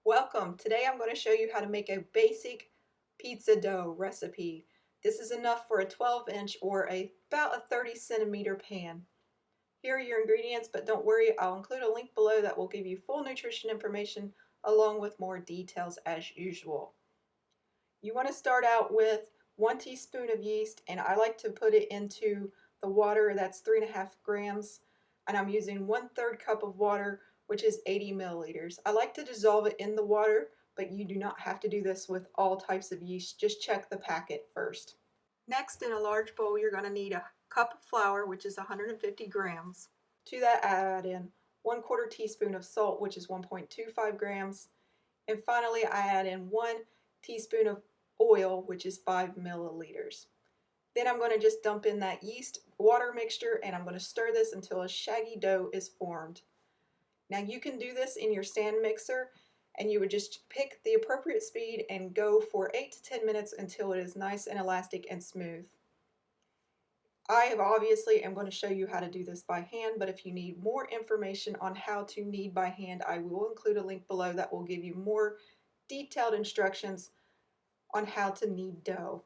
Welcome! Today I'm going to show you how to make a basic pizza dough recipe. This is enough for a 12-inch or about a 30 centimeter pan. Here are your ingredients, but don't worry, I'll include a link below that will give you full nutrition information along with more details as usual. You want to start out with 1 teaspoon of yeast, and I like to put it into the water. That's 3.5 grams, and I'm using 1/3 cup of water, which is 80 milliliters. I like to dissolve it in the water, but you do not have to do this with all types of yeast. Just check the packet first. Next, in a large bowl, you're going to need a cup of flour, which is 150 grams. To that, add in 1/4 teaspoon of salt, which is 1.25 grams. And finally, I add in 1 teaspoon of oil, which is 5 milliliters. Then I'm going to just dump in that yeast water mixture, and I'm going to stir this until a shaggy dough is formed. Now you can do this in your stand mixer, and you would just pick the appropriate speed and go for 8 to 10 minutes until it is nice and elastic and smooth. I obviously am going to show you how to do this by hand, but if you need more information on how to knead by hand, I will include a link below that will give you more detailed instructions on how to knead dough.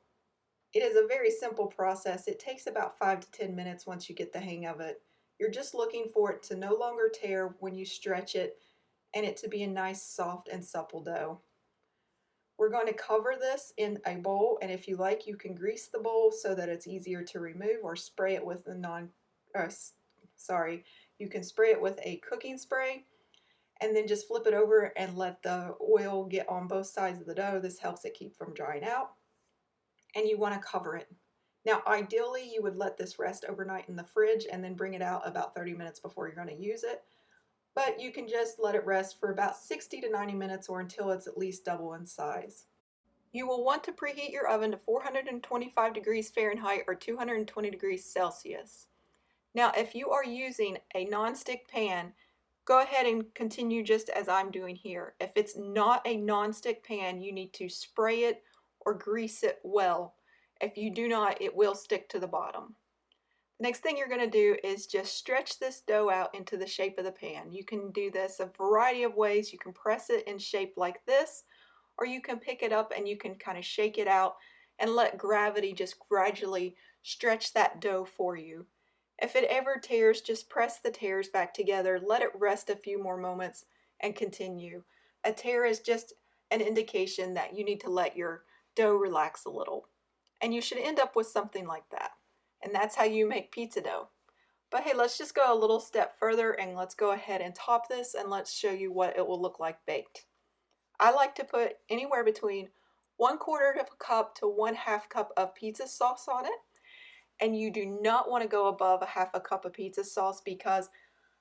It is a very simple process. It takes about 5 to 10 minutes once you get the hang of it. You're just looking for it to no longer tear when you stretch it, and it to be a nice, soft, and supple dough. We're going to cover this in a bowl, and if you like, you can grease the bowl so that it's easier to remove, or spray it with you can spray it with a cooking spray, and then just flip it over and let the oil get on both sides of the dough. This helps it keep from drying out. And you want to cover it. Now, ideally, you would let this rest overnight in the fridge and then bring it out about 30 minutes before you're going to use it. But you can just let it rest for about 60 to 90 minutes or until it's at least double in size. You will want to preheat your oven to 425 degrees Fahrenheit or 220 degrees Celsius. Now, if you are using a non-stick pan, go ahead and continue just as I'm doing here. If it's not a non-stick pan, you need to spray it or grease it well. If you do not, it will stick to the bottom. The next thing you're going to do is just stretch this dough out into the shape of the pan. You can do this a variety of ways. You can press it in shape like this, or you can pick it up and you can kind of shake it out and let gravity just gradually stretch that dough for you. If it ever tears, just press the tears back together, let it rest a few more moments, and continue. A tear is just an indication that you need to let your dough relax a little. And you should end up with something like that. And that's how you make pizza dough. But hey, let's just go a little step further and let's go ahead and top this, and let's show you what it will look like baked. I like to put anywhere between 1/4 of a cup to 1/2 cup of pizza sauce on it. And you do not want to go above a 1/2 cup of pizza sauce because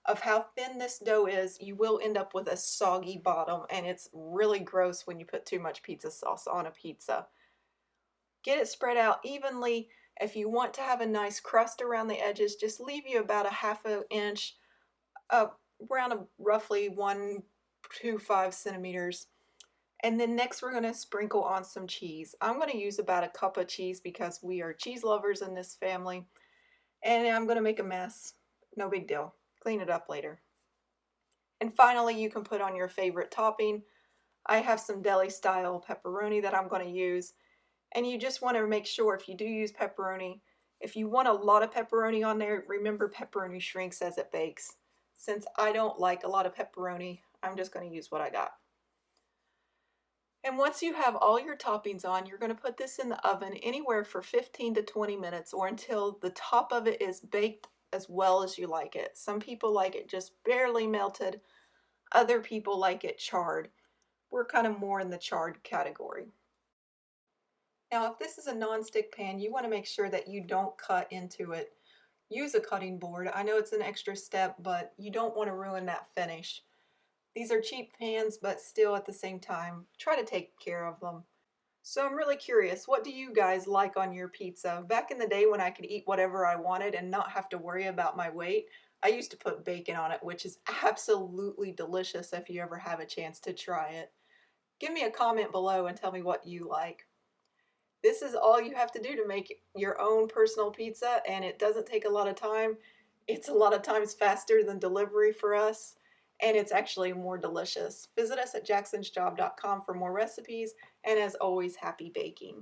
of how thin this dough is. You will end up with a soggy bottom, and it's really gross when you put too much pizza sauce on a pizza. Get it spread out evenly. If you want to have a nice crust around the edges, just leave you about a 1/2 inch, around roughly 1 to 5 centimeters. And then next we're going to sprinkle on some cheese. I'm going to use about a cup of cheese because we are cheese lovers in this family. And I'm going to make a mess. No big deal. Clean it up later. And finally, you can put on your favorite topping. I have some deli style pepperoni that I'm going to use. And you just want to make sure, if you do use pepperoni, if you want a lot of pepperoni on there, remember pepperoni shrinks as it bakes. Since I don't like a lot of pepperoni, I'm just going to use what I got. And once you have all your toppings on, you're going to put this in the oven anywhere for 15 to 20 minutes or until the top of it is baked as well as you like it. Some people like it just barely melted. Other people like it charred. We're kind of more in the charred category. Now, if this is a non-stick pan, you want to make sure that you don't cut into it. Use a cutting board. I know it's an extra step, but you don't want to ruin that finish. These are cheap pans, but still at the same time, try to take care of them. So I'm really curious, what do you guys like on your pizza? Back in the day when I could eat whatever I wanted and not have to worry about my weight, I used to put bacon on it, which is absolutely delicious if you ever have a chance to try it. Give me a comment below and tell me what you like. This is all you have to do to make your own personal pizza, and it doesn't take a lot of time. It's a lot of times faster than delivery for us. and it's actually more delicious. Visit us at jacksonsjob.com for more recipes, and as always, happy baking.